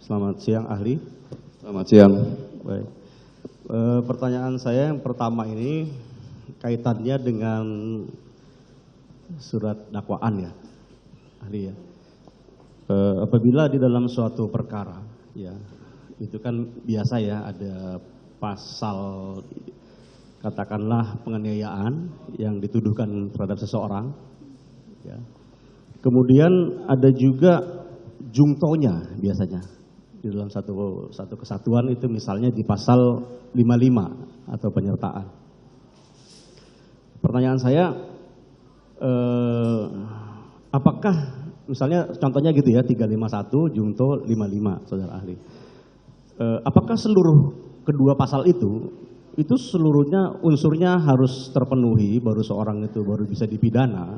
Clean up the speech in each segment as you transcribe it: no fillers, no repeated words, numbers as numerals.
Selamat siang ahli. Selamat siang. Baik. Pertanyaan saya yang pertama ini kaitannya dengan surat dakwaan ya, ahli ya. Apabila di dalam suatu perkara ya, itu kan biasa ya ada pasal katakanlah penganiayaan yang dituduhkan terhadap seseorang ya. Kemudian ada juga jungtonya biasanya di dalam satu kesatuan, itu misalnya di pasal 55 atau penyertaan. Pertanyaan saya, apakah misalnya contohnya gitu ya, 351 jungto 55 saudara ahli, apakah seluruh kedua pasal itu seluruhnya unsurnya harus terpenuhi baru seorang itu baru bisa dipidana?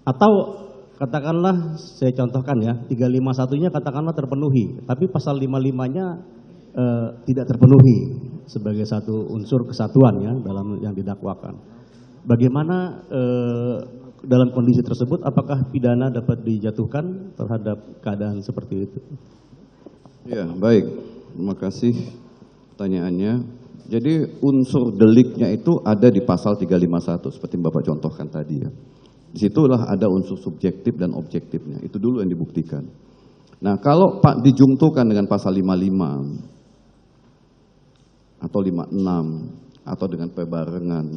Atau katakanlah saya contohkan ya, 351-nya katakanlah terpenuhi, tapi pasal 55-nya tidak terpenuhi sebagai satu unsur kesatuan ya dalam yang didakwakan. Bagaimana dalam kondisi tersebut, apakah pidana dapat dijatuhkan terhadap keadaan seperti itu? Ya, baik. Terima kasih pertanyaannya. Jadi unsur deliknya itu ada di pasal 351 seperti Bapak contohkan tadi ya. Disitulah ada unsur subjektif dan objektifnya. Itu dulu yang dibuktikan. Nah, kalau Pak dijungtukan dengan pasal 55 atau 56 atau dengan pebarengan.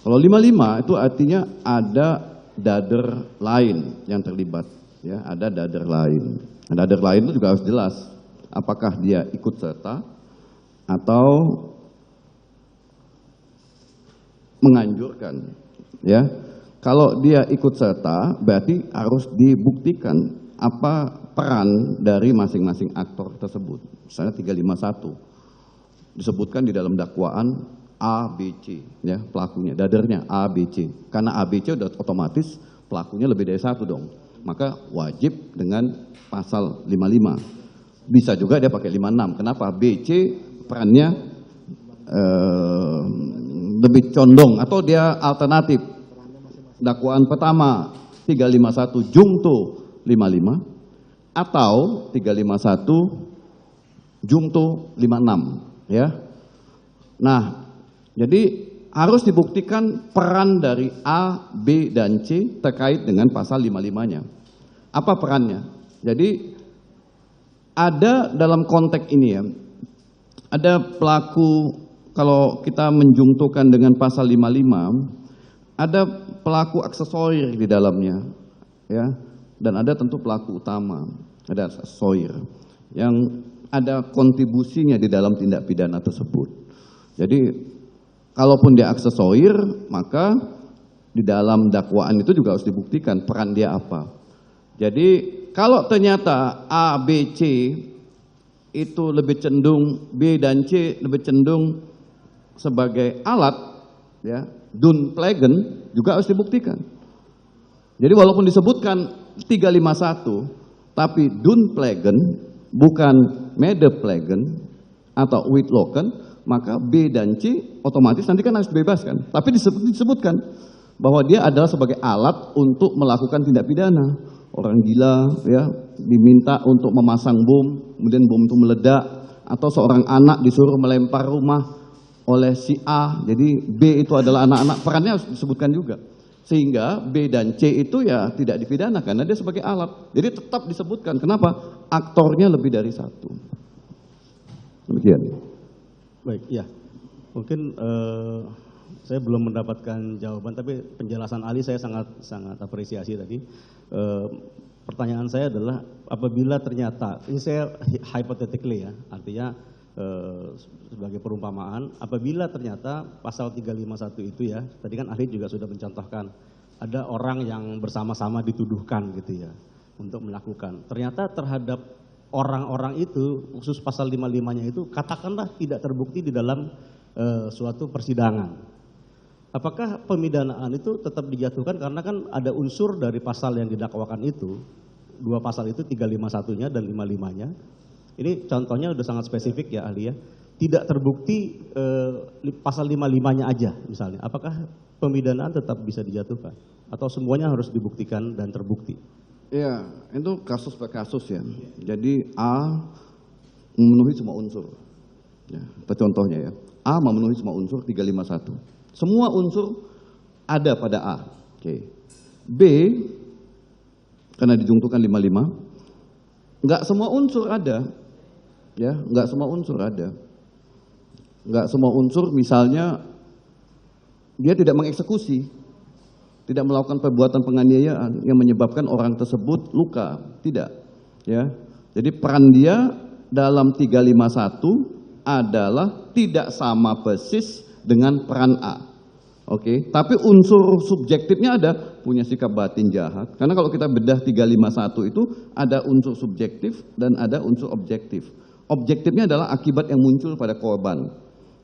Kalau 55 itu artinya ada dader lain yang terlibat, ya, ada dader lain. Nah, dader lain itu juga harus jelas apakah dia ikut serta atau menganjurkan, ya. Kalau dia ikut serta, berarti harus dibuktikan apa peran dari masing-masing aktor tersebut. Misalnya 351, disebutkan di dalam dakwaan A, B, C, ya, pelakunya, dadernya A, B, C. Karena A, B, C udah otomatis pelakunya lebih dari satu dong. Maka wajib dengan pasal 55. Bisa juga dia pakai 56. Kenapa? B, C perannya lebih condong, atau dia alternatif. Dakwaan pertama 351 jungto 55 atau 351 jungto 56 ya. Nah, jadi harus dibuktikan peran dari A, B dan C terkait dengan pasal 55-nya. Apa perannya? Jadi ada dalam konteks ini ya. Ada pelaku, kalau kita menjungtukan dengan pasal 55, ada pelaku aksesorir di dalamnya, ya, dan ada tentu pelaku utama, ada aksesorir yang ada kontribusinya di dalam tindak pidana tersebut. Jadi, kalaupun dia aksesorir, maka di dalam dakwaan itu juga harus dibuktikan peran dia apa. Jadi, kalau ternyata A, B, C itu lebih cenderung, B dan C lebih cenderung sebagai alat, ya, dun plegen juga harus dibuktikan. Jadi walaupun disebutkan 351, tapi dun plegen bukan mede plegen atau witloken, maka B dan C otomatis nanti kan harus dibebaskan. Tapi disebutkan bahwa dia adalah sebagai alat untuk melakukan tindak pidana. Orang gila ya diminta untuk memasang bom, kemudian bom itu meledak, atau seorang anak disuruh melempar rumah oleh si A, jadi B itu adalah anak-anak, perannya harus disebutkan juga. Sehingga B dan C itu ya tidak dipidana karena dia sebagai alat. Jadi tetap disebutkan. Kenapa? Aktornya lebih dari satu. Demikian. Baik, ya. Mungkin saya belum mendapatkan jawaban, tapi penjelasan ahli saya sangat apresiasi tadi. Pertanyaan saya adalah apabila ternyata, ini saya hypothetically ya, artinya sebagai perumpamaan, apabila ternyata pasal 351 itu ya, tadi kan ahli juga sudah mencontohkan, ada orang yang bersama-sama dituduhkan gitu ya, untuk melakukan. Ternyata terhadap orang-orang itu, khusus pasal 55-nya itu, katakanlah tidak terbukti di dalam suatu persidangan. Apakah pemidanaan itu tetap dijatuhkan karena kan ada unsur dari pasal yang didakwakan itu, dua pasal itu 351-nya dan 55-nya. Ini contohnya udah sangat spesifik ya ahli ya. Tidak terbukti pasal 55-nya aja misalnya. Apakah pemidanaan tetap bisa dijatuhkan? Atau semuanya harus dibuktikan dan terbukti? Iya, itu kasus per kasus ya. Jadi A memenuhi semua unsur. Ya, contohnya ya. A memenuhi semua unsur 351. Semua unsur ada pada A. Oke. B karena dijungtukan 55, enggak semua unsur ada. Ya, enggak semua unsur ada. Enggak semua unsur, misalnya dia tidak mengeksekusi, tidak melakukan perbuatan penganiayaan yang menyebabkan orang tersebut luka, tidak. Ya. Jadi peran dia dalam 351 adalah tidak sama persis dengan peran A. Oke, tapi unsur subjektifnya ada, punya sikap batin jahat. Karena kalau kita bedah 351 itu ada unsur subjektif dan ada unsur objektif. Objektifnya adalah akibat yang muncul pada korban.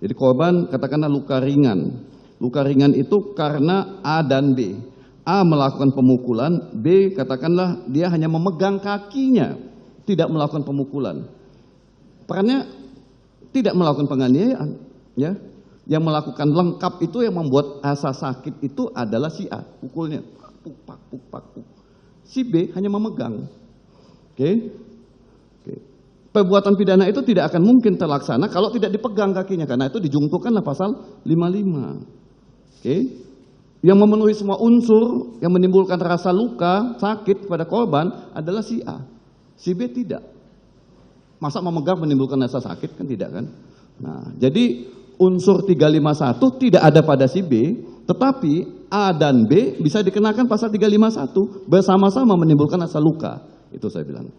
Jadi korban katakanlah luka ringan. Luka ringan itu karena A dan B. A melakukan pemukulan, B katakanlah dia hanya memegang kakinya, tidak melakukan pemukulan. Perannya tidak melakukan penganiayaan, ya. Yang melakukan lengkap itu, yang membuat rasa sakit itu adalah si A, pukulnya, puk. Si B hanya memegang. Oke. Perbuatan pidana itu tidak akan mungkin terlaksana kalau tidak dipegang kakinya, karena itu dijungtukanlah pasal 55. Oke. Yang memenuhi semua unsur yang menimbulkan rasa luka, sakit pada korban adalah si A. Si B tidak. Masa memegang menimbulkan rasa sakit, kan tidak kan? Nah, jadi unsur 351 tidak ada pada si B, tetapi A dan B bisa dikenakan pasal 351 bersama-sama menimbulkan rasa luka. Itu saya bilang.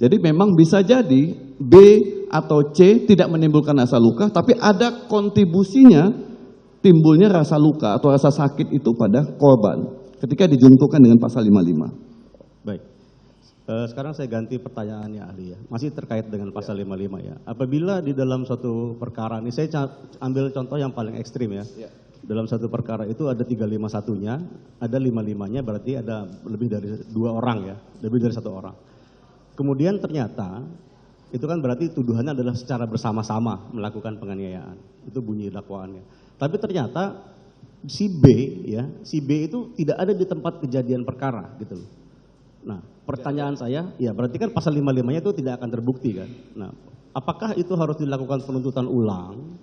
Jadi memang bisa jadi B atau C tidak menimbulkan rasa luka, tapi ada kontribusinya timbulnya rasa luka atau rasa sakit itu pada korban ketika dijungtukan dengan pasal 55. Baik. Sekarang saya ganti pertanyaannya ahli ya. Masih terkait dengan pasal 55 ya. Apabila di dalam suatu perkara, ini saya ambil contoh yang paling ekstrim ya. Dalam satu perkara itu ada 351-nya, ada 55-nya, berarti ada lebih dari 2 orang ya, lebih dari 1 orang. Kemudian ternyata itu kan berarti tuduhannya adalah secara bersama-sama melakukan penganiayaan. Itu bunyi dakwaannya. Tapi ternyata si B ya, si B itu tidak ada di tempat kejadian perkara gitu loh. Nah, pertanyaan saya, ya berarti kan pasal 55-nya itu tidak akan terbukti kan. Nah, apakah itu harus dilakukan penuntutan ulang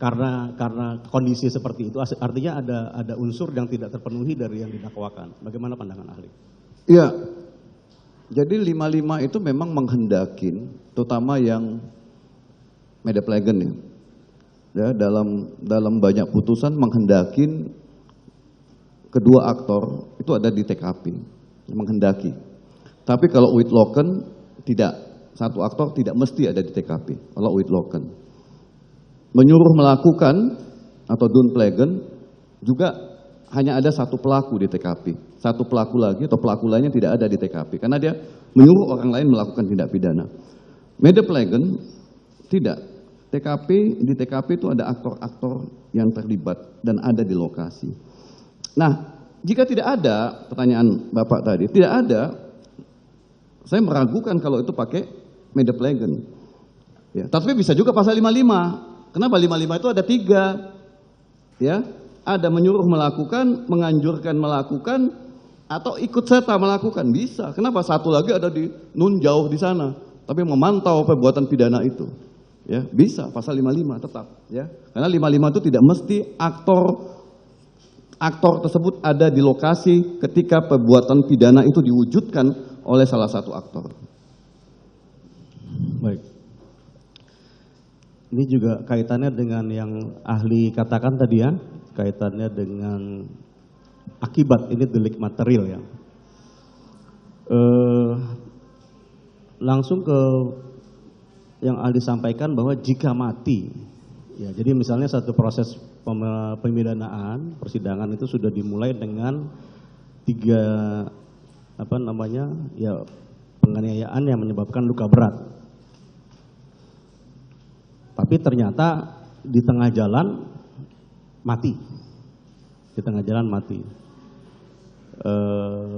karena kondisi seperti itu, artinya ada unsur yang tidak terpenuhi dari yang didakwakan. Bagaimana pandangan ahli? Iya. Jadi 55 itu memang menghendakin, terutama yang Medeplegen ya. Ya, dalam banyak putusan menghendakin kedua aktor itu ada di TKP, menghendaki. Tapi kalau Uitloken tidak, satu aktor tidak mesti ada di TKP. Kalau Uitloken menyuruh melakukan atau Dunplegen juga hanya ada satu pelaku di TKP, satu pelaku lagi atau pelaku lainnya tidak ada di TKP karena dia menyuruh orang lain melakukan tindak pidana. Medeplegen tidak. Di TKP itu ada aktor-aktor yang terlibat dan ada di lokasi. Nah, jika tidak ada, pertanyaan Bapak tadi, tidak ada, saya meragukan kalau itu pakai Medeplegen. Ya, tapi bisa juga pasal 55. Kenapa 55 itu ada 3? Ya, ada menyuruh melakukan, menganjurkan melakukan, atau ikut serta melakukan, bisa. Kenapa satu lagi ada di nun jauh di sana, tapi memantau perbuatan pidana itu. Ya, bisa pasal 55 tetap ya. Karena 55 itu tidak mesti aktor tersebut ada di lokasi ketika perbuatan pidana itu diwujudkan oleh salah satu aktor. Baik. Ini juga kaitannya dengan yang ahli katakan tadi ya, kaitannya dengan akibat, ini delik material ya. Langsung ke yang ahli sampaikan bahwa jika mati, ya jadi misalnya satu proses pemidanaan, persidangan itu sudah dimulai dengan 3 penganiayaan yang menyebabkan luka berat. Tapi ternyata di tengah jalan mati,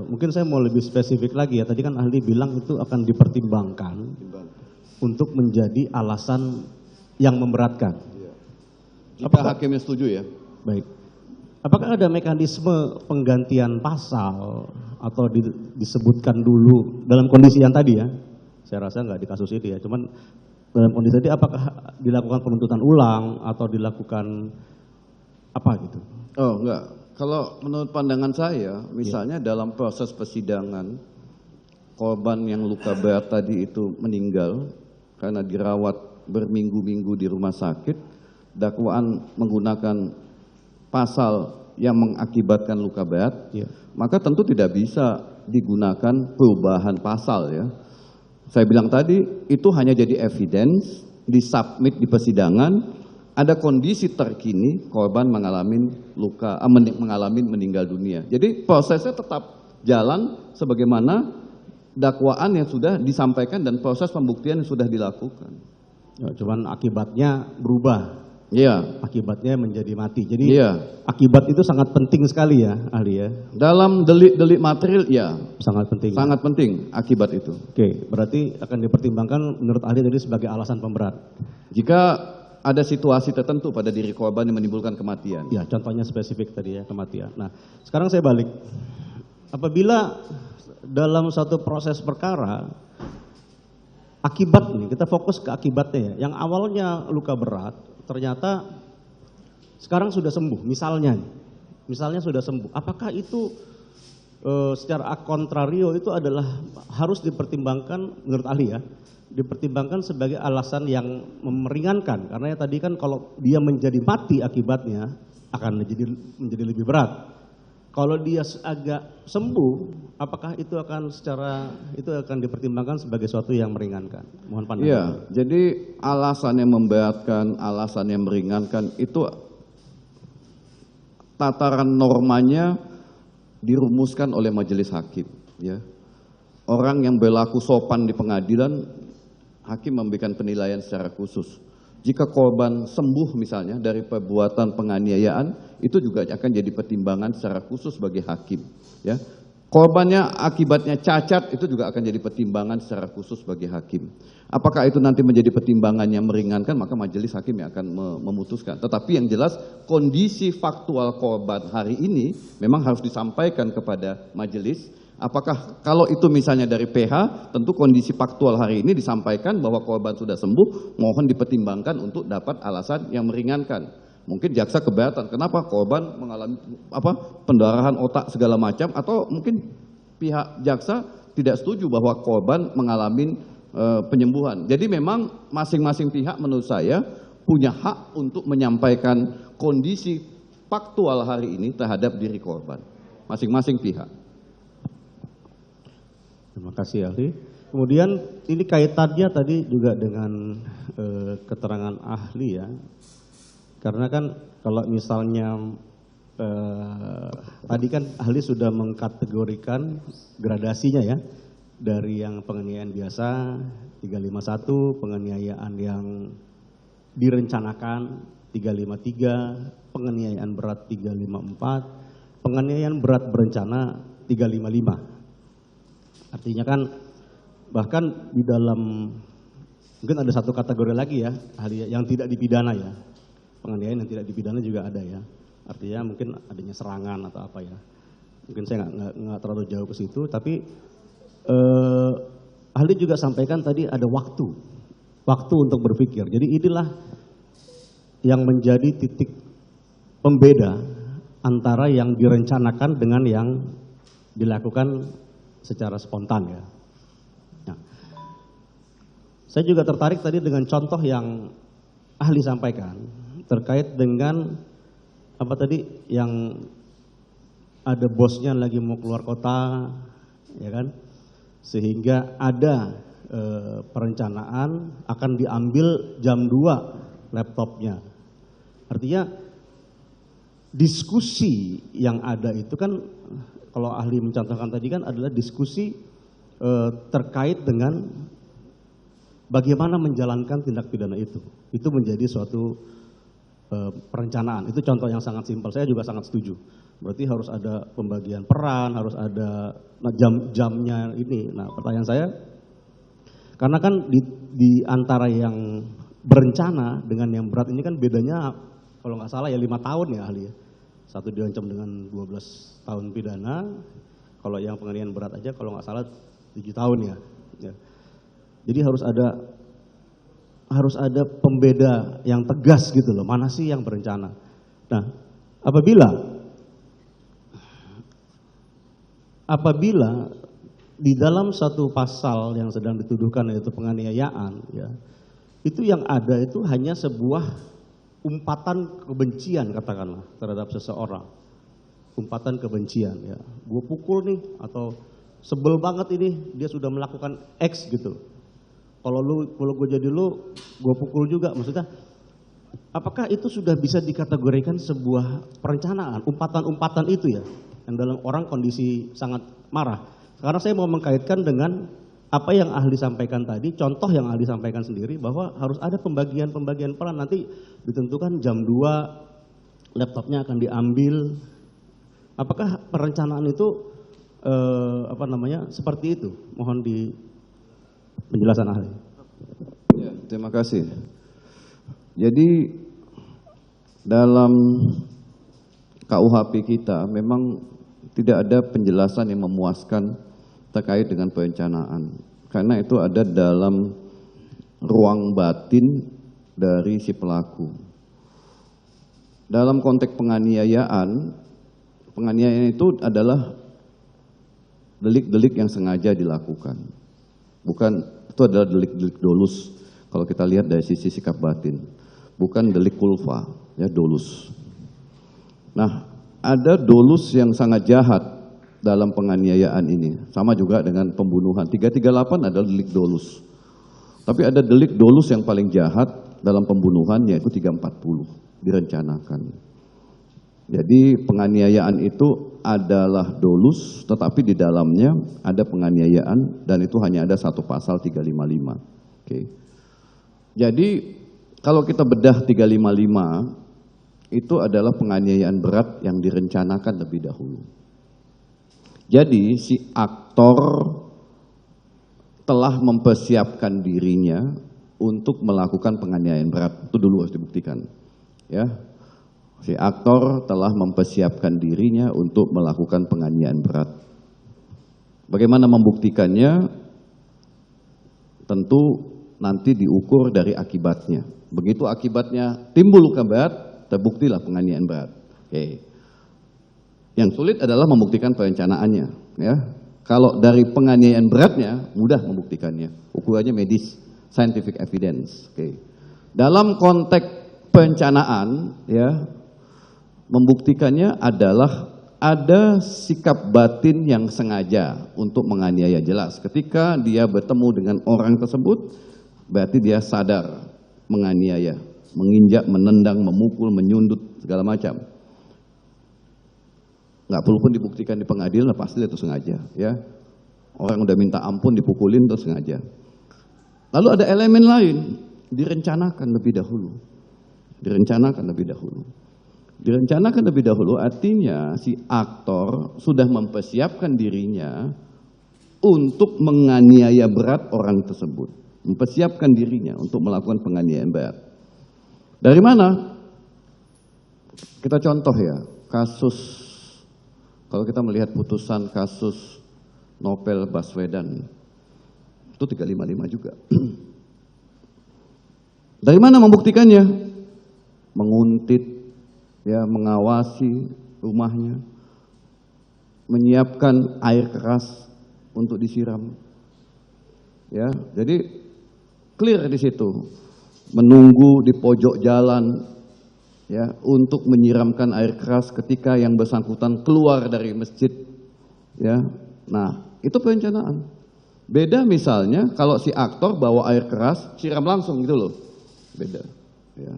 mungkin saya mau lebih spesifik lagi ya. Tadi kan ahli bilang itu akan dipertimbangkan untuk menjadi alasan yang memberatkan. Jika hakimnya setuju ya. Baik. Apakah ada mekanisme penggantian pasal atau disebutkan dulu dalam kondisi yang tadi ya, saya rasa nggak di kasus itu ya, cuman dalam kondisi tadi apakah dilakukan penuntutan ulang atau dilakukan apa gitu? Oh enggak, kalau menurut pandangan saya, misalnya dalam proses persidangan, korban yang luka berat tadi itu meninggal karena dirawat berminggu-minggu di rumah sakit, dakwaan menggunakan pasal yang mengakibatkan luka berat, maka tentu tidak bisa digunakan perubahan pasal ya. Saya bilang tadi, itu hanya jadi evidence, disubmit di persidangan, ada kondisi terkini korban mengalami meninggal dunia. Jadi prosesnya tetap jalan sebagaimana dakwaan yang sudah disampaikan dan proses pembuktian yang sudah dilakukan. Ya, cuman akibatnya berubah. Iya. Akibatnya menjadi mati. Jadi akibat itu sangat penting sekali ya, ahli ya. Dalam delik-delik material ya. Sangat penting. Sangat penting akibat itu. Oke, berarti akan dipertimbangkan menurut ahli tadi sebagai alasan pemberat. Jika ada situasi tertentu pada diri korban yang menimbulkan kematian. Ya, contohnya spesifik tadi ya, kematian. Nah, sekarang saya balik. Apabila dalam satu proses perkara, akibat nih, kita fokus ke akibatnya ya. Yang awalnya luka berat, ternyata sekarang sudah sembuh, misalnya sudah sembuh. Apakah itu secara contrario itu adalah harus dipertimbangkan menurut ahli ya, dipertimbangkan sebagai alasan yang meringankan, karena ya tadi kan kalau dia menjadi mati akibatnya akan menjadi lebih berat. Kalau dia agak sembuh, apakah itu akan dipertimbangkan sebagai sesuatu yang meringankan? Mohon pandangan. Iya, jadi alasan yang memberatkan, alasan yang meringankan itu tataran normanya dirumuskan oleh majelis hakim. Ya, orang yang berlaku sopan di pengadilan, hakim memberikan penilaian secara khusus. Jika korban sembuh misalnya dari perbuatan penganiayaan, itu juga akan jadi pertimbangan secara khusus bagi hakim. Ya, korbannya akibatnya cacat, itu juga akan jadi pertimbangan secara khusus bagi hakim. Apakah itu nanti menjadi pertimbangan yang meringankan, maka majelis hakim yang akan memutuskan. Tetapi yang jelas kondisi faktual korban hari ini memang harus disampaikan kepada majelis. Apakah kalau itu misalnya dari PH, tentu kondisi faktual hari ini disampaikan bahwa korban sudah sembuh, mohon dipertimbangkan untuk dapat alasan yang meringankan. Mungkin jaksa keberatan, kenapa korban mengalami pendarahan otak segala macam, atau mungkin pihak jaksa tidak setuju bahwa korban mengalami penyembuhan. Jadi memang masing-masing pihak menurut saya punya hak untuk menyampaikan kondisi faktual hari ini terhadap diri korban. Masing-masing pihak. Terima kasih ahli. Kemudian ini kaitannya tadi juga dengan keterangan ahli ya. Karena kan kalau misalnya tadi kan ahli sudah mengkategorikan gradasinya ya. Dari yang penganiayaan biasa 351, penganiayaan yang direncanakan 353, penganiayaan berat 354, penganiayaan berat berencana 355. Artinya kan bahkan di dalam mungkin ada satu kategori lagi ya, yang tidak dipidana ya. Penganiayaan yang tidak dipidana juga ada ya. Artinya mungkin adanya serangan atau apa ya. Mungkin saya nggak terlalu jauh ke situ, tapi ahli juga sampaikan tadi ada waktu untuk berpikir. Jadi inilah yang menjadi titik pembeda antara yang direncanakan dengan yang dilakukan secara spontan ya. Nah, saya juga tertarik tadi dengan contoh yang ahli sampaikan terkait dengan apa tadi yang ada bosnya lagi mau keluar kota, ya kan? Sehingga ada perencanaan akan diambil jam 2 laptopnya. Artinya diskusi yang ada itu kan kalau ahli mencontohkan tadi kan adalah diskusi terkait dengan bagaimana menjalankan tindak pidana itu. Itu menjadi suatu perencanaan. Itu contoh yang sangat simpel. Saya juga sangat setuju. Berarti harus ada pembagian peran, harus ada jam-jamnya ini. Nah, pertanyaan saya, karena kan di antara yang berencana dengan yang berat ini kan bedanya kalau nggak salah ya 5 tahun ya ahli ya. Satu diancam dengan 12 tahun pidana, Kalau yang penganiayaan berat aja kalau nggak salah 7 tahun ya. Ya. Jadi harus ada pembeda yang tegas gitu loh, mana sih yang berencana. Nah, apabila di dalam satu pasal yang sedang dituduhkan yaitu penganiayaan, ya, itu yang ada itu hanya sebuah umpatan kebencian katakanlah terhadap seseorang, umpatan kebencian, ya, gue pukul nih atau sebel banget ini dia sudah melakukan X gitu. Kalau gue jadi lu, gue pukul juga. Maksudnya, apakah itu sudah bisa dikategorikan sebuah perencanaan, umpatan-umpatan itu ya, yang dalam orang kondisi sangat marah. Karena saya mau mengkaitkan dengan apa yang ahli sampaikan tadi, contoh yang ahli sampaikan sendiri bahwa harus ada pembagian peran. Nanti ditentukan jam 2 laptopnya akan diambil. Apakah perencanaan itu seperti itu? Mohon di penjelasan ahli. Ya, terima kasih. Jadi dalam KUHP kita memang tidak ada penjelasan yang memuaskan terkait dengan perencanaan. Karena itu ada dalam ruang batin dari si pelaku. Dalam konteks penganiayaan itu adalah delik-delik yang sengaja dilakukan. Itu adalah delik-delik dolus kalau kita lihat dari sisi sikap batin. Bukan delik kulfa, ya, dolus. Nah, ada dolus yang sangat jahat dalam penganiayaan ini. Sama juga dengan pembunuhan. 338 adalah delik dolus. Tapi ada delik dolus yang paling jahat dalam pembunuhan yaitu 340, direncanakan. Jadi penganiayaan itu adalah dolus, tetapi di dalamnya ada penganiayaan dan itu hanya ada satu pasal 355. Oke. Jadi kalau kita bedah 355 itu adalah penganiayaan berat yang direncanakan lebih dahulu. Jadi si aktor telah mempersiapkan dirinya untuk melakukan penganiayaan berat. Itu dulu harus dibuktikan. Ya. Si aktor telah mempersiapkan dirinya untuk melakukan penganiayaan berat. Bagaimana membuktikannya? Tentu nanti diukur dari akibatnya. Begitu akibatnya timbul luka berat, terbuktilah penganiayaan berat. Oke. Yang sulit adalah membuktikan perencanaannya. Ya. Kalau dari penganiayaan beratnya, mudah membuktikannya. Ukurannya medis, scientific evidence. Oke. Dalam konteks perencanaan, ya, membuktikannya adalah ada sikap batin yang sengaja untuk menganiaya. Jelas ketika dia bertemu dengan orang tersebut, berarti dia sadar menganiaya, menginjak, menendang, memukul, menyundut, segala macam. Nggak perlu pun dibuktikan di pengadilan, pasti itu sengaja. Ya, orang udah minta ampun dipukulin terus sengaja. Lalu ada elemen lain, direncanakan lebih dahulu. Direncanakan lebih dahulu artinya si aktor sudah mempersiapkan dirinya untuk menganiaya berat orang tersebut. Mempersiapkan dirinya untuk melakukan penganiayaan berat. Dari mana? Kita contoh ya, kasus, kalau kita melihat putusan kasus Novel Baswedan, itu 355 juga. Dari mana membuktikannya? Menguntit, ya, mengawasi rumahnya, menyiapkan air keras untuk disiram. Ya, jadi clear di situ. Menunggu di pojok jalan, ya, untuk menyiramkan air keras ketika yang bersangkutan keluar dari masjid. Ya, nah itu perencanaan. Beda misalnya kalau si aktor bawa air keras, siram langsung gitu loh. Beda. Ya.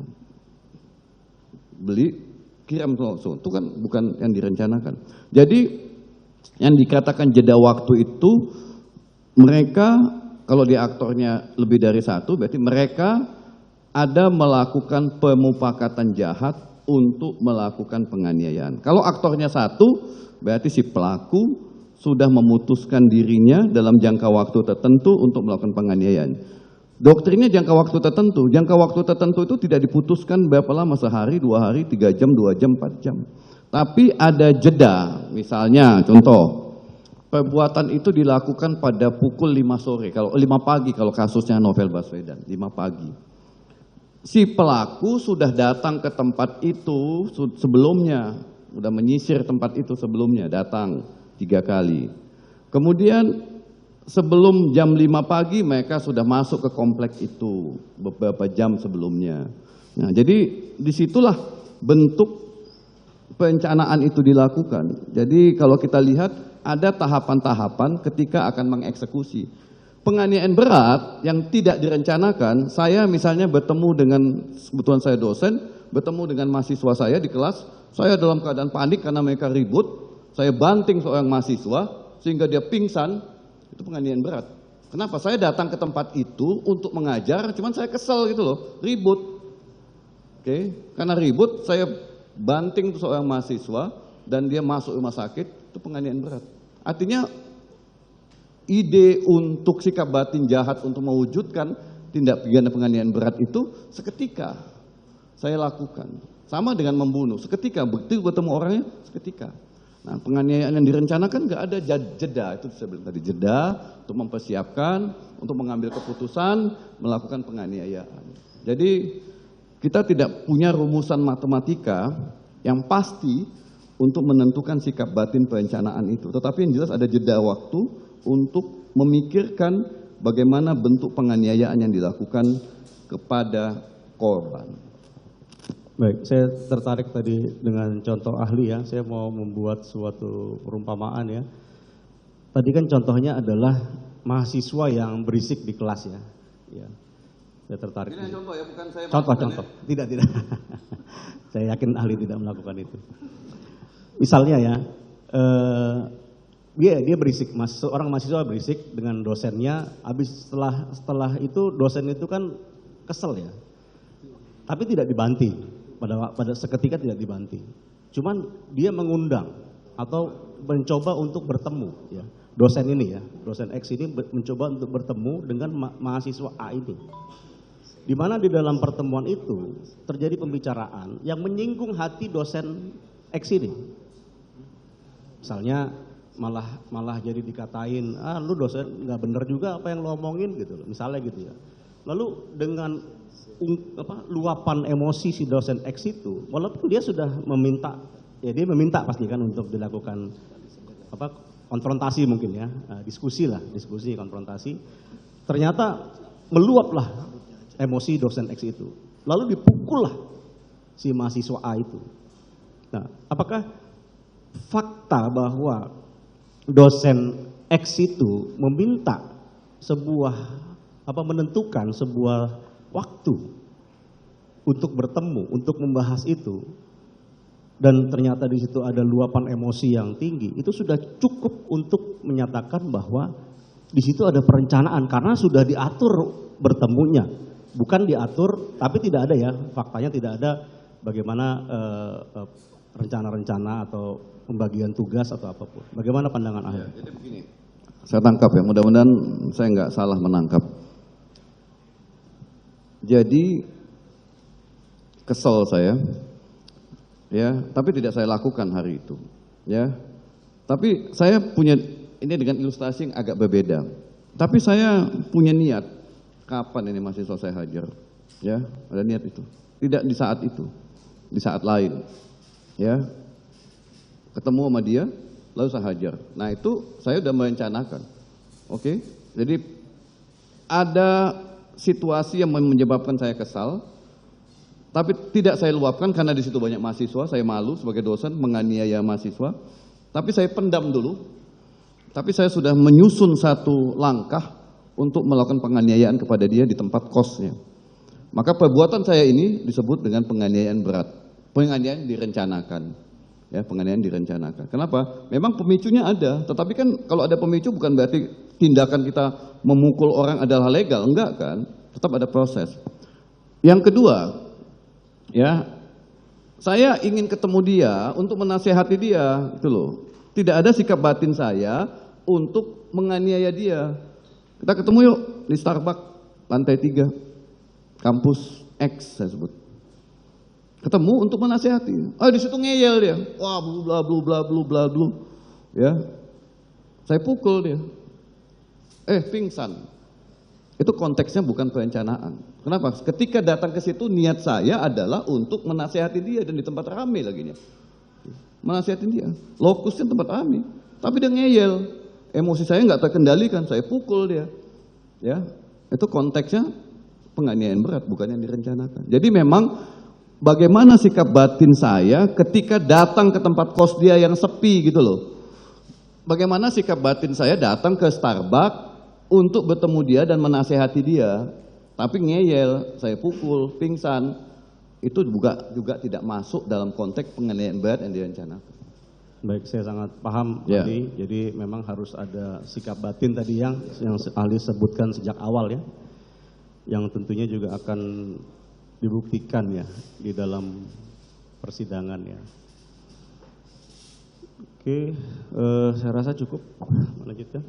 Beli, kirim langsung, itu kan bukan yang direncanakan. Jadi yang dikatakan jeda waktu itu, mereka kalau di aktornya lebih dari satu, berarti mereka ada melakukan pemufakatan jahat untuk melakukan penganiayaan. Kalau aktornya satu, berarti si pelaku sudah memutuskan dirinya dalam jangka waktu tertentu untuk melakukan penganiayaan. Doktrinnya jangka waktu tertentu. Jangka waktu tertentu itu tidak diputuskan berapa lama, sehari, 2 hari, 3 jam, 2 jam, 4 jam. Tapi ada jeda. Misalnya contoh, perbuatan itu dilakukan pada pukul 5 sore, kalau 5 pagi kalau kasusnya Novel Baswedan, 5 pagi. Si pelaku sudah datang ke tempat itu sebelumnya, sudah menyisir tempat itu sebelumnya, datang 3 kali. Kemudian sebelum jam 5 pagi mereka sudah masuk ke kompleks itu beberapa jam sebelumnya. Nah, jadi disitulah bentuk perencanaan itu dilakukan. Jadi kalau kita lihat ada tahapan-tahapan ketika akan mengeksekusi. Penganiayaan berat yang tidak direncanakan, saya misalnya bertemu dengan, kebetulan saya dosen, bertemu dengan mahasiswa saya di kelas, saya dalam keadaan panik karena mereka ribut, saya banting seorang mahasiswa sehingga dia pingsan, itu penganiayaan berat. Kenapa? Saya datang ke tempat itu untuk mengajar, cuman saya kesel gitu loh, ribut. Oke, karena ribut saya banting seorang mahasiswa dan dia masuk rumah sakit, itu penganiayaan berat. Artinya ide untuk sikap batin jahat untuk mewujudkan tindak pidana penganiayaan berat itu seketika saya lakukan. Sama dengan membunuh, seketika begitu bertemu orangnya seketika. Nah, penganiayaan yang direncanakan nggak ada jeda, itu saya bilang tadi, jeda untuk mempersiapkan, untuk mengambil keputusan, melakukan penganiayaan. Jadi kita tidak punya rumusan matematika yang pasti untuk menentukan sikap batin perencanaan itu. Tetapi yang jelas ada jeda waktu untuk memikirkan bagaimana bentuk penganiayaan yang dilakukan kepada korban. Baik, saya tertarik tadi dengan contoh ahli ya. Saya mau membuat suatu perumpamaan ya. Tadi kan contohnya adalah mahasiswa yang berisik di kelas ya. Ya. Saya tertarik. Ini contoh ya, bukan saya. Contoh. Tidak. Saya yakin ahli tidak melakukan itu. Misalnya ya, dia berisik, seorang mahasiswa berisik dengan dosennya. Habis setelah itu dosen itu kan kesel ya, tapi tidak dibanting. Pada seketika tidak dibanting. Cuman dia mengundang atau mencoba untuk bertemu ya. Dosen ini ya, dosen X ini mencoba untuk bertemu dengan mahasiswa A ini. Di mana di dalam pertemuan itu terjadi pembicaraan yang menyinggung hati dosen X ini. Misalnya malah jadi dikatain, lu dosen nggak bener juga apa yang lo omongin gitu, misalnya gitu ya. Lalu dengan luapan emosi si dosen X itu, walaupun dia sudah meminta, ya dia meminta pasti kan untuk dilakukan konfrontasi mungkin ya, diskusi konfrontasi. Ternyata meluaplah emosi dosen X itu, lalu dipukullah si mahasiswa A itu. Nah, apakah fakta bahwa dosen X itu meminta menentukan sebuah waktu untuk bertemu, untuk membahas itu, dan ternyata di situ ada luapan emosi yang tinggi, itu sudah cukup untuk menyatakan bahwa di situ ada perencanaan karena sudah diatur bertemunya, bukan diatur, tapi tidak ada ya, faktanya tidak ada bagaimana rencana-rencana atau pembagian tugas atau apapun. Bagaimana pandangan ahli? Ya, jadi begini, saya tangkap ya, mudah-mudahan saya nggak salah menangkap. Jadi kesel saya, ya, tapi tidak saya lakukan hari itu, ya. Tapi saya punya ini dengan ilustrasi yang agak berbeda. Tapi saya punya niat, kapan ini mahasiswa saya hajar, ya, ada niat itu. Tidak di saat itu, di saat lain, ya. Ketemu sama dia, lalu saya hajar. Nah itu saya sudah merencanakan. Oke, jadi ada situasi yang menyebabkan saya kesal, tapi tidak saya luapkan karena di situ banyak mahasiswa, saya malu sebagai dosen menganiaya mahasiswa. Tapi saya pendam dulu, tapi saya sudah menyusun satu langkah untuk melakukan penganiayaan kepada dia di tempat kosnya. Maka perbuatan saya ini disebut dengan penganiayaan berat, penganiayaan direncanakan. Ya, penganiayaan direncanakan. Kenapa? Memang pemicunya ada, tetapi kan kalau ada pemicu bukan berarti tindakan kita memukul orang adalah legal, enggak kan? Tetap ada proses. Yang kedua, ya, saya ingin ketemu dia untuk menasehati dia, gitu loh. Tidak ada sikap batin saya untuk menganiaya dia. Kita ketemu yuk di Starbucks lantai 3, kampus X saya sebut. Ketemu untuk menasehati. Di situ ngeyel dia. Wah, bla bla bla bla bla bla. Ya. Saya pukul dia. Pingsan. Itu konteksnya bukan perencanaan. Kenapa? Ketika datang ke situ niat saya adalah untuk menasehati dia dan di tempat ramai lagi nih. Menasehati dia. Lokusnya tempat ramai. Tapi dia ngeyel. Emosi saya nggak terkendalikan, saya pukul dia. Ya, itu konteksnya penganiayaan berat, bukan yang direncanakan. Jadi memang bagaimana sikap batin saya ketika datang ke tempat kos dia yang sepi gitu loh. Bagaimana sikap batin saya datang ke Starbucks untuk bertemu dia dan menasehati dia, tapi ngeyel, saya pukul, pingsan, itu juga tidak masuk dalam konteks penganiayaan berat yang direncanakan. Baik, saya sangat paham ahli. Jadi memang harus ada sikap batin tadi yang ahli sebutkan sejak awal ya, yang tentunya juga akan dibuktikan ya di dalam persidangan ya. Oke, saya rasa cukup. Lanjutkan.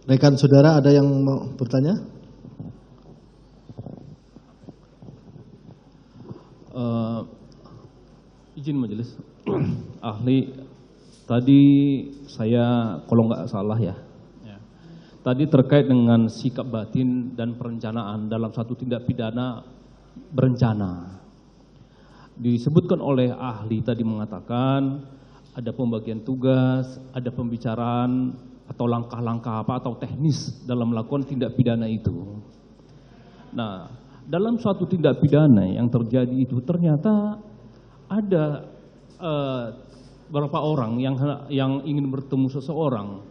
Rekan saudara ada yang mau bertanya? Izin majelis. Ahli, tadi saya kalau nggak salah ya, tadi terkait dengan sikap batin dan perencanaan dalam satu tindak pidana berencana. Disebutkan oleh ahli tadi mengatakan ada pembagian tugas, ada pembicaraan atau langkah-langkah apa atau teknis dalam melakukan tindak pidana itu. Nah, dalam suatu tindak pidana yang terjadi itu ternyata ada beberapa orang yang ingin bertemu seseorang.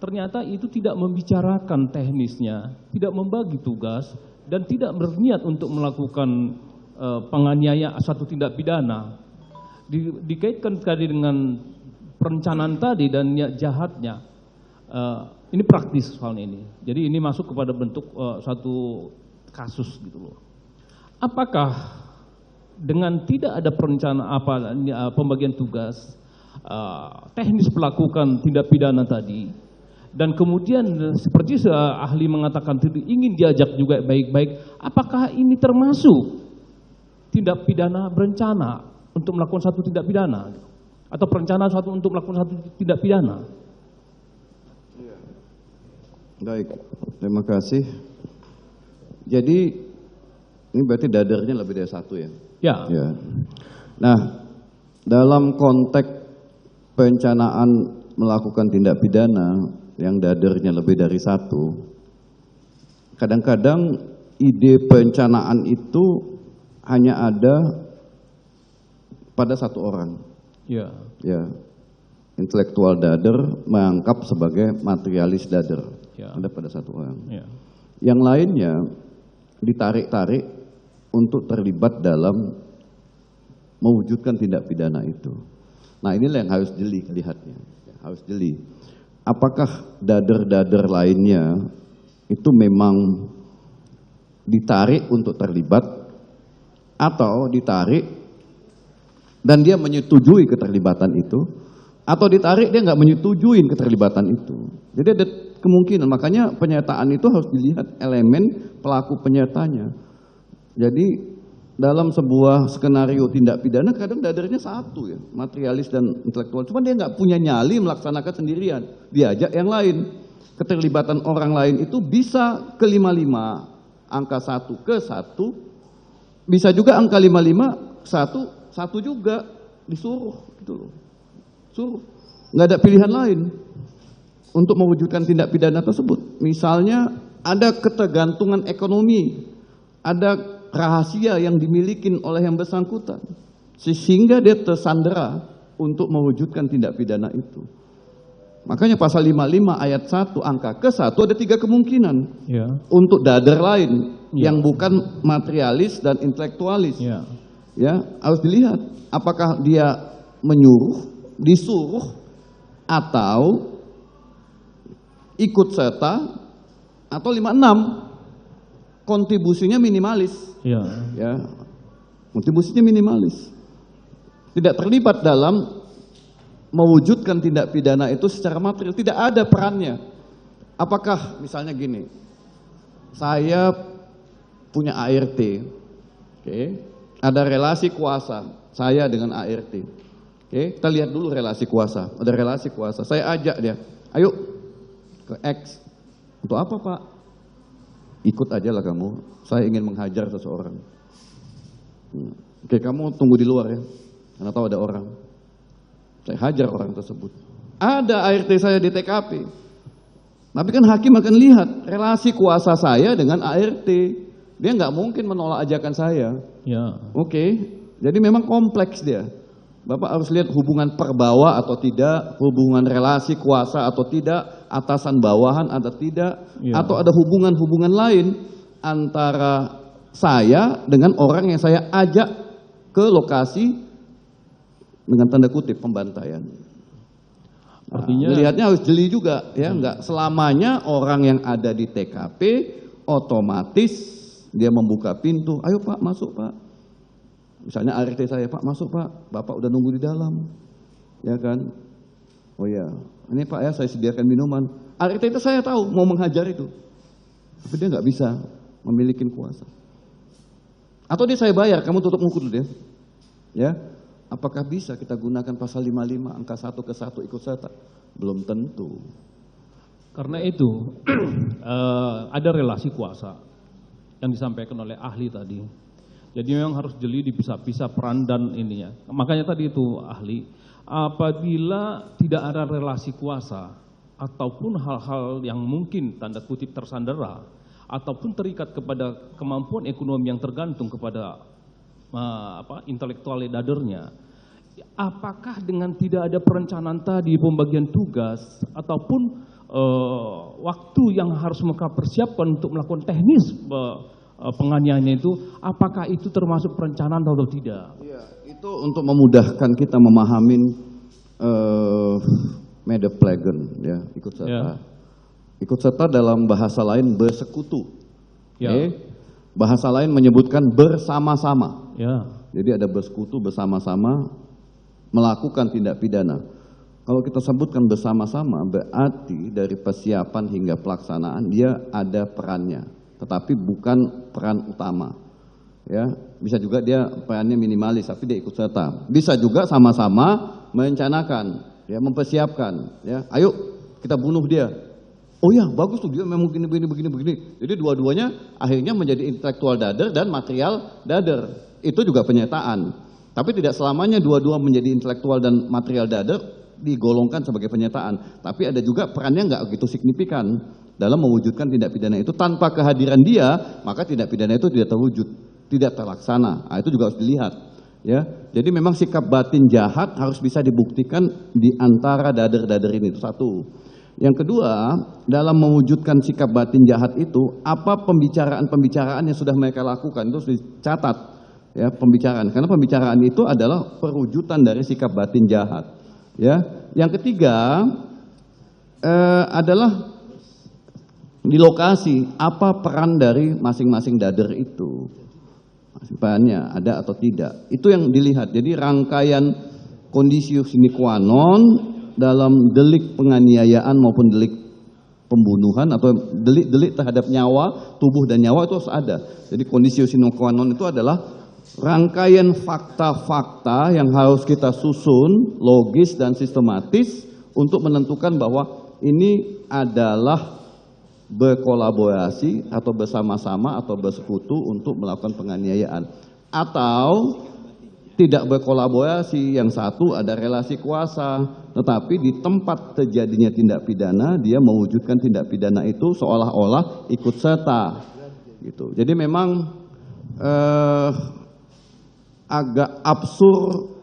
Ternyata itu tidak membicarakan teknisnya, tidak membagi tugas, dan tidak berniat untuk melakukan penganiayaan suatu tindak pidana. Dikaitkan tadi dengan perencanaan tadi dan niat jahatnya. Ini praktis soal ini. Jadi ini masuk kepada bentuk suatu kasus gitu loh. Apakah dengan tidak ada perencanaan pembagian tugas, teknis melakukan tindak pidana tadi, dan kemudian seperti ahli mengatakan ingin diajak juga baik-baik, apakah ini termasuk tindak pidana berencana untuk melakukan satu tindak pidana atau perencanaan untuk melakukan satu tindak pidana? Baik, terima kasih. Jadi ini berarti dadernya lebih dari satu ya? Ya. Nah, dalam konteks perencanaan melakukan tindak pidana yang dadernya lebih dari satu, kadang-kadang ide perencanaan itu hanya ada pada satu orang. Ya. Intelektual dader menganggap sebagai materialis dader. Ada pada satu orang. Yang lainnya ditarik-tarik untuk terlibat dalam mewujudkan tindak pidana itu. Nah, inilah yang harus jeli lihatnya, harus jeli. Apakah dader-dader lainnya itu memang ditarik untuk terlibat atau ditarik dan dia menyetujui keterlibatan itu, atau ditarik dia nggak menyetujui keterlibatan itu. Jadi ada kemungkinan, makanya penyertaan itu harus dilihat elemen pelaku penyertanya. Jadi dalam sebuah skenario tindak pidana kadang dadernya satu ya, materialis dan intelektual. Cuma dia nggak punya nyali melaksanakan sendirian, diajak yang lain. Keterlibatan orang lain itu bisa ke 55, angka 1 ke 1, bisa juga angka 55, 1 juga disuruh gitu loh. Suruh, nggak ada pilihan lain untuk mewujudkan tindak pidana tersebut. Misalnya ada ketergantungan ekonomi, ada rahasia yang dimiliki oleh yang bersangkutan, sehingga dia tersandera untuk mewujudkan tindak pidana itu. Makanya pasal 55 ayat 1 angka ke 1 ada 3 kemungkinan untuk dader lain yang bukan materialis dan intelektualis. Ya, harus dilihat apakah dia menyuruh, disuruh, atau ikut serta, atau 56 kontribusinya minimalis. Kontribusinya minimalis. Tidak terlibat dalam mewujudkan tindak pidana itu secara material, tidak ada perannya. Apakah misalnya gini, saya punya ART, ada relasi kuasa saya dengan ART. Oke, kita lihat dulu relasi kuasa. Ada relasi kuasa. Saya ajak dia, ayo ke X. Untuk apa Pak? Ikut aja lah kamu. Saya ingin menghajar seseorang. Oke, kamu tunggu di luar ya. Karena tahu ada orang. Saya hajar orang tersebut. Ada ART saya di TKP. Tapi kan hakim akan lihat relasi kuasa saya dengan ART. Dia nggak mungkin menolak ajakan saya. Ya. Oke, jadi memang kompleks dia. Bapak harus lihat hubungan perbawa atau tidak, hubungan relasi kuasa atau tidak, atasan bawahan atau tidak, atau ada hubungan-hubungan lain antara saya dengan orang yang saya ajak ke lokasi dengan tanda kutip pembantaian. Artinya Melihatnya harus jeli juga, ya, nggak selamanya orang yang ada di TKP otomatis dia membuka pintu, ayo Pak masuk Pak. Misalnya ART saya, Pak masuk Pak, Bapak udah nunggu di dalam, ya kan? Oh ya, ini Pak ya saya sediakan minuman. ART itu saya tahu mau menghajar itu, tapi dia nggak bisa memiliki kuasa. Atau dia saya bayar, kamu tutup mulut dulu deh, ya. Apakah bisa kita gunakan pasal 55 angka 1 ke 1 ikut serta? Belum tentu. karena itu ada relasi kuasa yang disampaikan oleh ahli tadi. Jadi memang harus jeli dipisah-pisah peran dan ininya. Makanya tadi itu ahli, apabila tidak ada relasi kuasa ataupun hal-hal yang mungkin tanda kutip tersandera ataupun terikat kepada kemampuan ekonomi yang tergantung kepada intelektual dadernya, apakah dengan tidak ada perencanaan tadi, pembagian tugas ataupun waktu yang harus mereka persiapkan untuk melakukan teknis penganiayaan itu, apakah itu termasuk perencanaan atau tidak? Ya, itu untuk memudahkan kita memahami medeplegen, ya, ikut serta. Ya. Ikut serta dalam bahasa lain bersekutu. Ya. Bahasa lain menyebutkan bersama-sama. Ya. Jadi ada bersekutu bersama-sama melakukan tindak pidana. Kalau kita sebutkan bersama-sama berarti dari persiapan hingga pelaksanaan dia ada perannya, tetapi bukan peran utama. Ya, bisa juga dia perannya minimalis tapi dia ikut serta. Bisa juga sama-sama merencanakan, ya, mempersiapkan, ya. Ayo kita bunuh dia. Oh ya, bagus tuh dia memang begini. Jadi dua-duanya akhirnya menjadi intelektual dader dan material dader. Itu juga penyertaan. Tapi tidak selamanya dua-dua menjadi intelektual dan material dader digolongkan sebagai penyertaan. Tapi ada juga perannya nggak begitu signifikan dalam mewujudkan tindak pidana itu. Tanpa kehadiran dia, maka tindak pidana itu tidak terwujud, tidak terlaksana. Nah, itu juga harus dilihat. Ya, jadi memang sikap batin jahat harus bisa dibuktikan di antara dader-dader ini, itu satu. Yang kedua, dalam mewujudkan sikap batin jahat itu, apa pembicaraan-pembicaraan yang sudah mereka lakukan itu harus dicatat, ya, pembicaraan. Karena pembicaraan itu adalah perwujudan dari sikap batin jahat. Ya, yang ketiga adalah di lokasi apa peran dari masing-masing dader itu, perannya ada atau tidak. Itu yang dilihat. Jadi rangkaian kondisi sine qua non dalam delik penganiayaan maupun delik pembunuhan atau delik-delik terhadap nyawa, tubuh dan nyawa itu harus ada. Jadi kondisi sine qua non itu adalah rangkaian fakta-fakta yang harus kita susun logis dan sistematis untuk menentukan bahwa ini adalah berkolaborasi atau bersama-sama atau bersekutu untuk melakukan penganiayaan. Atau tidak berkolaborasi, yang satu ada relasi kuasa, tetapi di tempat terjadinya tindak pidana, dia mewujudkan tindak pidana itu seolah-olah ikut serta. Gitu. Jadi memang agak absurd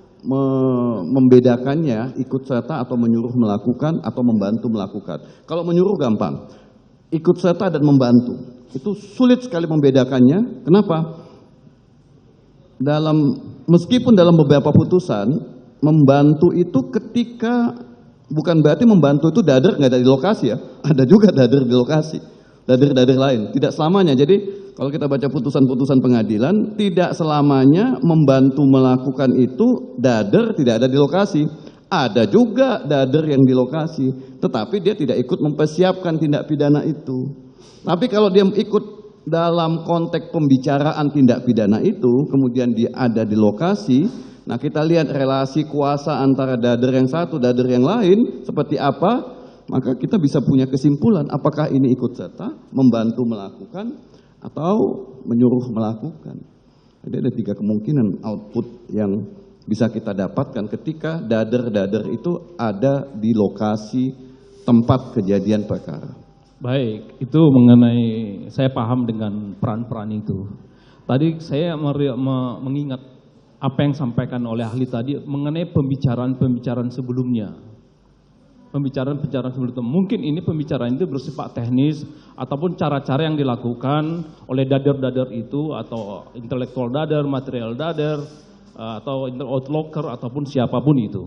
membedakannya ikut serta atau menyuruh melakukan atau membantu melakukan. Kalau menyuruh gampang, ikut serta dan membantu itu sulit sekali membedakannya. Kenapa? Meskipun dalam beberapa putusan membantu itu ketika bukan berarti membantu itu dader nggak ada di lokasi, ya, ada juga dader di lokasi, dader lain, tidak selamanya. Jadi kalau kita baca putusan-putusan pengadilan, tidak selamanya membantu melakukan itu dader tidak ada di lokasi. Ada juga dader yang di lokasi, tetapi dia tidak ikut mempersiapkan tindak pidana itu. Tapi kalau dia ikut dalam konteks pembicaraan tindak pidana itu, kemudian dia ada di lokasi, Nah, kita lihat relasi kuasa antara dader yang satu, dader yang lain seperti apa, maka kita bisa punya kesimpulan apakah ini ikut serta, membantu melakukan, atau menyuruh melakukan. Jadi ada 3 kemungkinan output yang bisa kita dapatkan ketika dader-dader itu ada di lokasi tempat kejadian perkara. Baik, itu mengenai saya paham dengan peran-peran itu. Tadi saya mengingat apa yang disampaikan oleh ahli tadi mengenai pembicaraan sebelumnya. Pembicaraan sebelumnya. Mungkin ini pembicaraan itu bersifat teknis ataupun cara-cara yang dilakukan oleh dader-dader itu atau intelektual dader, material dader, atau outlocker ataupun siapapun itu,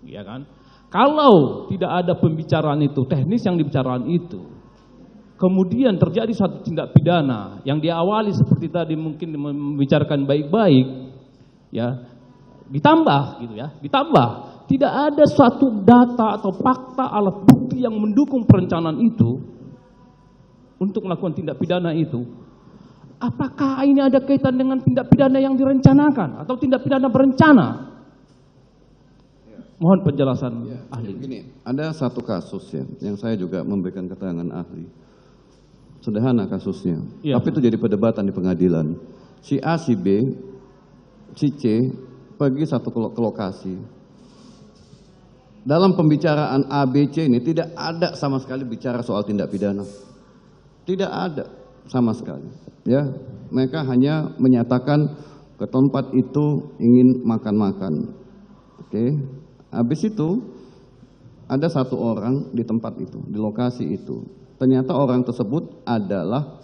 ya kan? Kalau tidak ada pembicaraan itu, teknis yang dibicarakan itu, kemudian terjadi suatu tindak pidana yang diawali seperti tadi mungkin membicarakan baik-baik, ya, ditambah gitu ya, ditambah tidak ada suatu data atau fakta alat bukti yang mendukung perencanaan itu untuk melakukan tindak pidana itu. Apakah ini ada kaitan dengan tindak pidana yang direncanakan atau tindak pidana berencana? Mohon penjelasan ahli. Gini, ada satu kasus ya, yang saya juga memberikan keterangan ahli. Sederhana kasusnya, tapi itu jadi perdebatan di pengadilan. Si A, si B, si C pergi satu ke lokasi. Dalam pembicaraan A, B, C ini tidak ada sama sekali bicara soal tindak pidana. Tidak ada sama sekali. Ya, mereka hanya menyatakan ke tempat itu ingin makan-makan. Oke. Habis itu ada satu orang di tempat itu, di lokasi itu. Ternyata orang tersebut adalah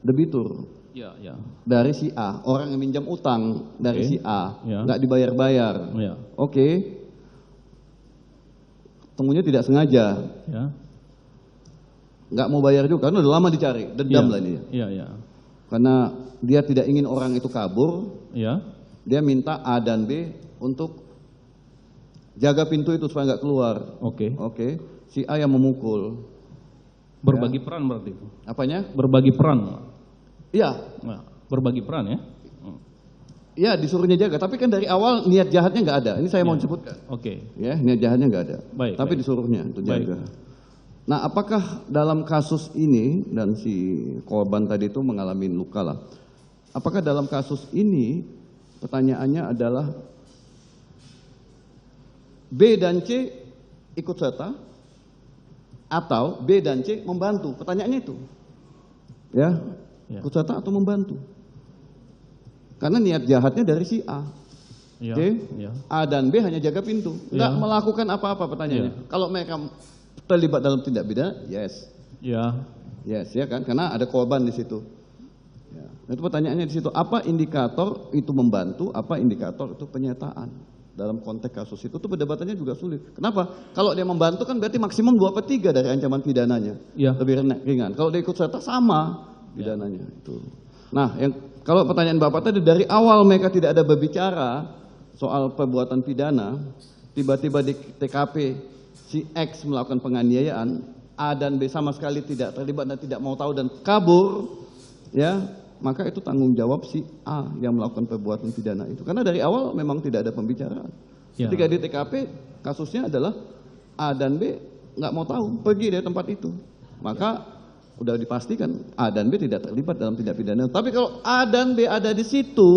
debitur. Ya, ya. Dari si A, orang yang minjam utang dari si A, Ya. nggak dibayar-bayar. Ya. Oke. Temunya tidak sengaja. Ya. Nggak mau bayar juga, karena udah lama dicari, dendam lah ini. Iya, iya. Karena dia tidak ingin orang itu kabur, Iya. dia minta A dan B untuk jaga pintu itu supaya nggak keluar. Oke. Oke, si A yang memukul. Berbagi peran berarti itu. Apanya? Berbagi peran. Iya, Nah, berbagi peran ya. iya disuruhnya jaga. Tapi kan dari awal niat jahatnya nggak ada. Ini saya mau sebutkan. Oke. Ya, niat jahatnya nggak ada. Baik, Tapi baik. disuruhnya untuk Baik. jaga. Nah, apakah dalam kasus ini dan si korban tadi itu mengalami luka lah? Apakah dalam kasus ini pertanyaannya adalah B dan C ikut serta atau B dan C membantu? Pertanyaannya itu. Ya, Ya. ikut serta atau membantu? Karena niat jahatnya dari si A. Ya. Oke? Ya. A dan B hanya jaga pintu, nggak Ya. melakukan apa-apa pertanyaannya. Kalau mereka terlibat dalam tindak pidana, yes, Ya. yes, ya kan? Karena ada korban di situ. Ya. Nah, itu pertanyaannya di situ. Apa indikator itu membantu? Apa indikator itu penyertaan? Dalam konteks kasus itu perdebatannya juga sulit. Kenapa? Kalau dia membantu kan berarti maksimum 2/3 dari ancaman pidananya. Ya. Lebih ringan. Kalau dia ikut serta sama pidananya itu. Nah, kalau pertanyaan Bapak tadi dari awal mereka tidak ada berbicara soal perbuatan pidana, tiba-tiba di TKP si X melakukan penganiayaan, A dan B sama sekali tidak terlibat dan tidak mau tahu dan kabur, ya, maka itu tanggung jawab si A yang melakukan perbuatan pidana itu. Karena dari awal memang tidak ada pembicaraan. Ya. Ketika di TKP kasusnya adalah A dan B nggak mau tahu, pergi dari tempat itu. Maka udah dipastikan A dan B tidak terlibat dalam tindak pidana. Tapi kalau A dan B ada di situ,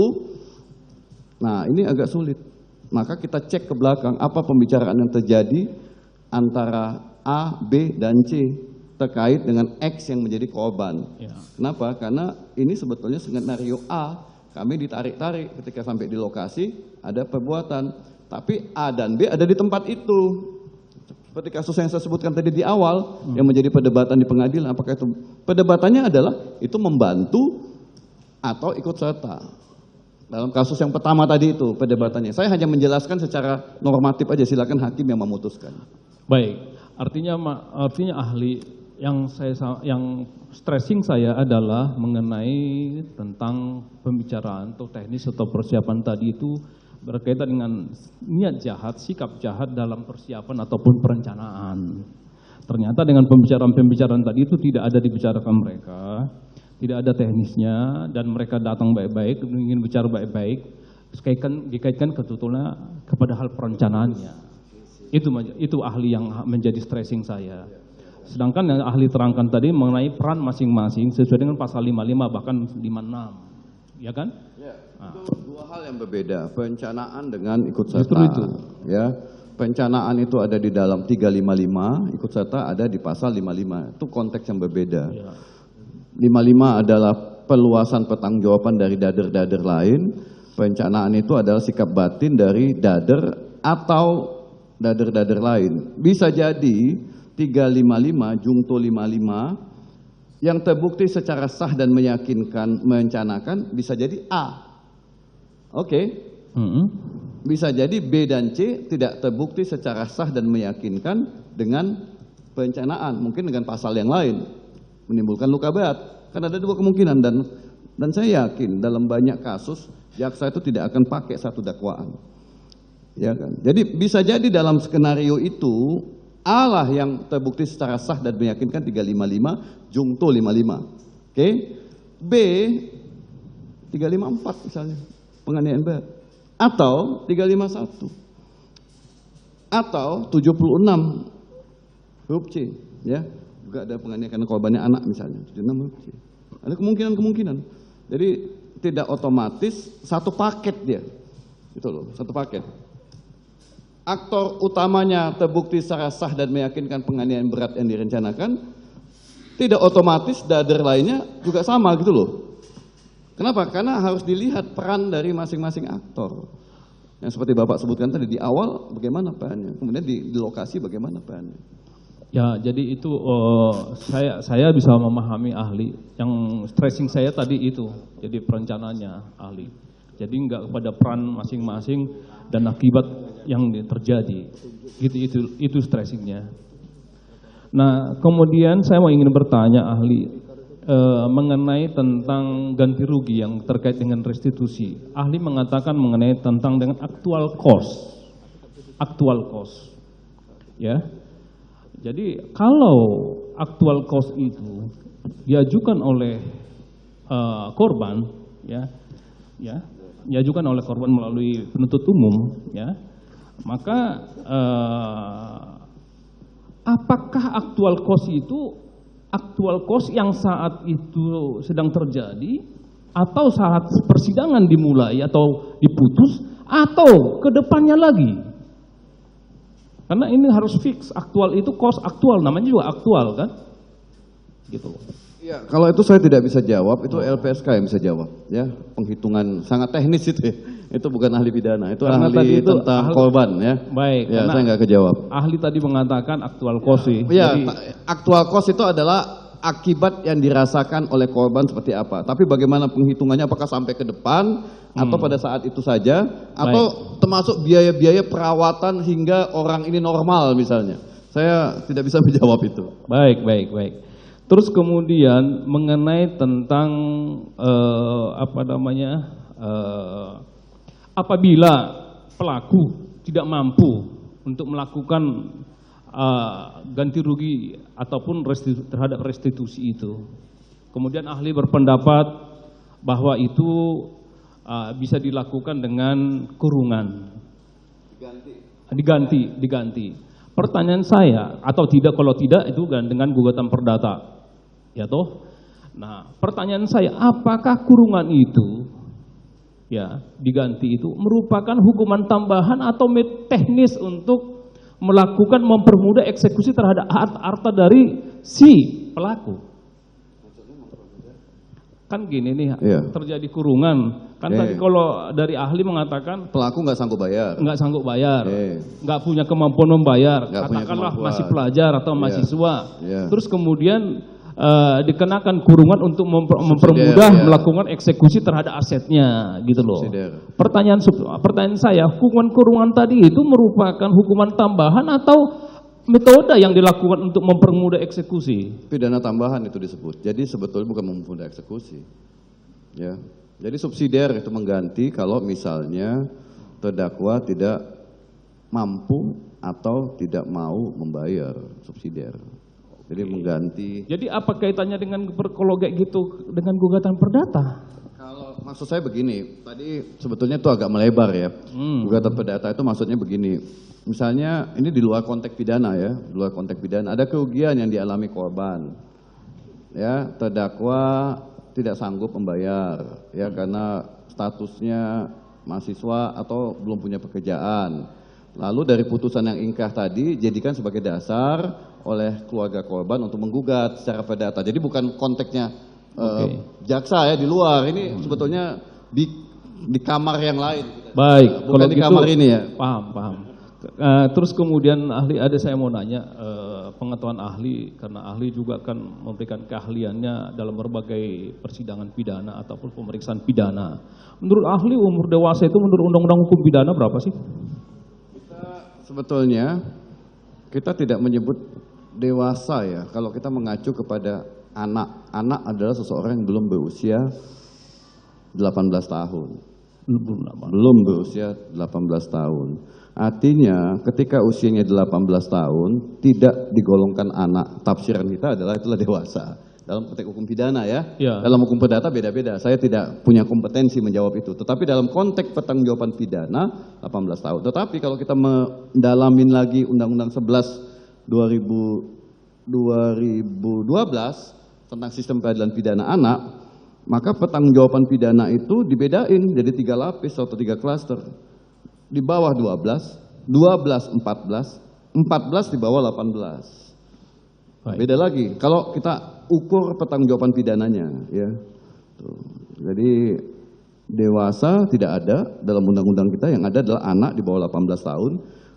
nah ini agak sulit. Maka kita cek ke belakang apa pembicaraan yang terjadi antara A, B, dan C terkait dengan X yang menjadi korban. Ya. Kenapa? Karena ini sebetulnya skenario A, kami ditarik-tarik ketika sampai di lokasi ada perbuatan. Tapi A dan B ada di tempat itu. Seperti kasus yang saya sebutkan tadi di awal, yang menjadi perdebatan di pengadilan, apakah itu perdebatannya adalah itu membantu atau ikut serta. Dalam kasus yang pertama tadi itu perdebatannya. Saya hanya menjelaskan secara normatif aja, silakan hakim yang memutuskan. Baik, artinya ahli yang stressing saya adalah mengenai tentang pembicaraan atau teknis atau persiapan tadi itu berkaitan dengan niat jahat, sikap jahat dalam persiapan ataupun perencanaan. Ternyata dengan pembicaraan tadi itu tidak ada dibicarakan mereka, tidak ada teknisnya dan mereka datang baik-baik, ingin bicara baik-baik. dikaitkan ketutulnya kepada hal perencanaannya. Itu ahli yang menjadi stressing saya. Sedangkan yang ahli terangkan tadi mengenai peran masing-masing sesuai dengan pasal 55 bahkan 56. Ya kan? Ya, itu dua hal yang berbeda, perencanaan dengan ikut serta. Justru itu. Ya, perencanaan itu ada di dalam 355, ikut serta ada di pasal 55. Itu konteks yang berbeda. Ya. 55 adalah perluasan pertanggungjawaban dari dader-dader lain. Perencanaan itu adalah sikap batin dari dader atau dader-dader lain. Bisa jadi 355 jungto 55 yang terbukti secara sah dan meyakinkan merencanakan bisa jadi A. Oke. Bisa jadi B dan C tidak terbukti secara sah dan meyakinkan dengan perencanaan, mungkin dengan pasal yang lain menimbulkan luka berat. Kan ada dua kemungkinan dan saya yakin dalam banyak kasus jaksa itu tidak akan pakai satu dakwaan. Ya kan? Jadi bisa jadi dalam skenario itu A lah yang terbukti secara sah dan meyakinkan 355 jungto 55. Oke? B 354 misalnya penganiayaan berat atau 351 atau 76 huruf C ya. Juga ada penganiayaan karena korbannya anak misalnya 76 huruf C. Ada kemungkinan. Jadi tidak otomatis satu paket dia. Itu loh, satu paket. Aktor utamanya terbukti secara sah dan meyakinkan penganiayaan berat yang direncanakan, tidak otomatis dader lainnya juga sama gitu loh. Kenapa? Karena harus dilihat peran dari masing-masing aktor. Yang seperti Bapak sebutkan tadi di awal bagaimana perannya, kemudian di lokasi bagaimana perannya. Ya, jadi itu saya bisa memahami ahli. Yang stressing saya tadi itu, jadi perencanaannya ahli. Jadi enggak kepada peran masing-masing dan akibat yang terjadi. Itu stressingnya. Nah, kemudian saya ingin bertanya ahli mengenai tentang ganti rugi yang terkait dengan restitusi. Ahli mengatakan mengenai tentang dengan actual cost. Ya. Jadi kalau actual cost itu diajukan oleh korban, diajukan oleh korban melalui penuntut umum, ya, maka apakah actual cost itu actual cost yang saat itu sedang terjadi atau saat persidangan dimulai atau diputus atau ke depannya lagi? Karena ini harus fix, aktual itu cost aktual, namanya juga aktual kan? Gitu. Ya, kalau itu saya tidak bisa jawab, itu LPSK yang bisa jawab, ya. Penghitungan sangat teknis itu, itu bukan ahli pidana, itu karena ahli itu tentang korban, ya. Baik, ya, saya nggak kejawab. Ahli tadi mengatakan aktual cost sih. Ya, jadi, aktual cost itu adalah akibat yang dirasakan oleh korban seperti apa. Tapi bagaimana penghitungannya, apakah sampai ke depan atau pada saat itu saja, atau termasuk biaya-biaya perawatan hingga orang ini normal misalnya. Saya tidak bisa menjawab itu. Baik. Terus kemudian mengenai tentang apabila pelaku tidak mampu untuk melakukan ganti rugi ataupun terhadap restitusi itu, kemudian ahli berpendapat bahwa itu bisa dilakukan dengan kurungan, diganti. Pertanyaan saya, atau tidak, kalau tidak itu dengan gugatan perdata, ya toh. Nah, pertanyaan saya, apakah kurungan itu, ya, diganti itu merupakan hukuman tambahan atau teknis untuk melakukan mempermudah eksekusi terhadap harta dari si pelaku? Kan gini nih, terjadi kurungan. Kan tadi kalau dari ahli mengatakan pelaku nggak sanggup bayar. Nggak sanggup bayar, nggak punya kemampuan membayar, katakanlah masih pelajar atau mahasiswa. Terus kemudian dikenakan kurungan untuk mempermudah melakukan eksekusi terhadap asetnya, gitu loh. Pertanyaan saya, hukuman kurungan tadi itu merupakan hukuman tambahan atau metode yang dilakukan untuk mempermudah eksekusi? Pidana tambahan itu disebut. Jadi sebetulnya bukan mempermudah eksekusi. Ya. Jadi subsidiar itu mengganti kalau misalnya terdakwa tidak mampu atau tidak mau membayar subsidiar. Jadi mengganti. Jadi apa kaitannya dengan kalau kayak gitu dengan gugatan perdata? Kalau maksud saya begini, tadi sebetulnya itu agak melebar ya. Gugatan perdata itu maksudnya begini. Misalnya ini di luar konteks pidana ya, di luar konteks pidana ada kerugian yang dialami korban. Ya, terdakwa tidak sanggup membayar ya karena statusnya mahasiswa atau belum punya pekerjaan. Lalu dari putusan yang ingkrah tadi jadikan sebagai dasar oleh keluarga korban untuk menggugat secara perdata. Jadi bukan konteksnya jaksa ya di luar, ini sebetulnya di kamar yang lain. Baik, bukan di kamar ini ya. Paham. Terus kemudian ahli, saya mau nanya pengetahuan ahli, karena ahli juga akan memberikan keahliannya dalam berbagai persidangan pidana ataupun pemeriksaan pidana. Menurut ahli umur dewasa itu menurut undang-undang hukum pidana berapa sih? Sebetulnya kita tidak menyebut dewasa ya, kalau kita mengacu kepada anak. Anak adalah seseorang yang belum berusia 18 tahun. Belum berusia 18 tahun. Artinya ketika usianya 18 tahun tidak digolongkan anak. Tafsiran kita adalah itulah dewasa. Dalam konteks hukum pidana ya. Dalam hukum perdata beda-beda. Saya tidak punya kompetensi menjawab itu. Tetapi dalam konteks pertanggungjawaban pidana 18 tahun. Tetapi kalau kita mendalamin lagi Undang-Undang 11 2012 tentang sistem peradilan pidana anak, maka pertanggungjawaban pidana itu dibedain jadi 3 lapis atau 3 klaster. Di bawah 12, 12 14, 14 di bawah 18. Baik. Beda lagi kalau kita ukur pertanggungjawaban pidananya ya. Tuh. Jadi dewasa tidak ada dalam undang-undang kita, yang ada adalah anak di bawah 18 tahun.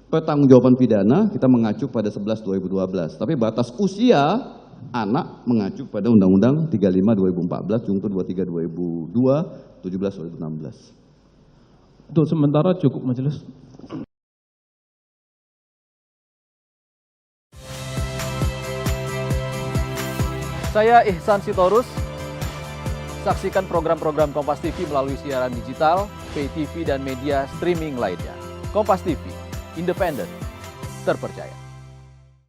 Pertanggungjawaban pidana kita mengacu pada 11 2012. Tapi batas usia anak mengacu pada Undang-Undang 35 2014, Jungto 23 2002, 17 2016. Untuk sementara cukup majelis. Saya Ihsan Sitorus. Saksikan program-program Kompas TV melalui siaran digital, pay TV dan media streaming lainnya. Kompas TV, independen, terpercaya.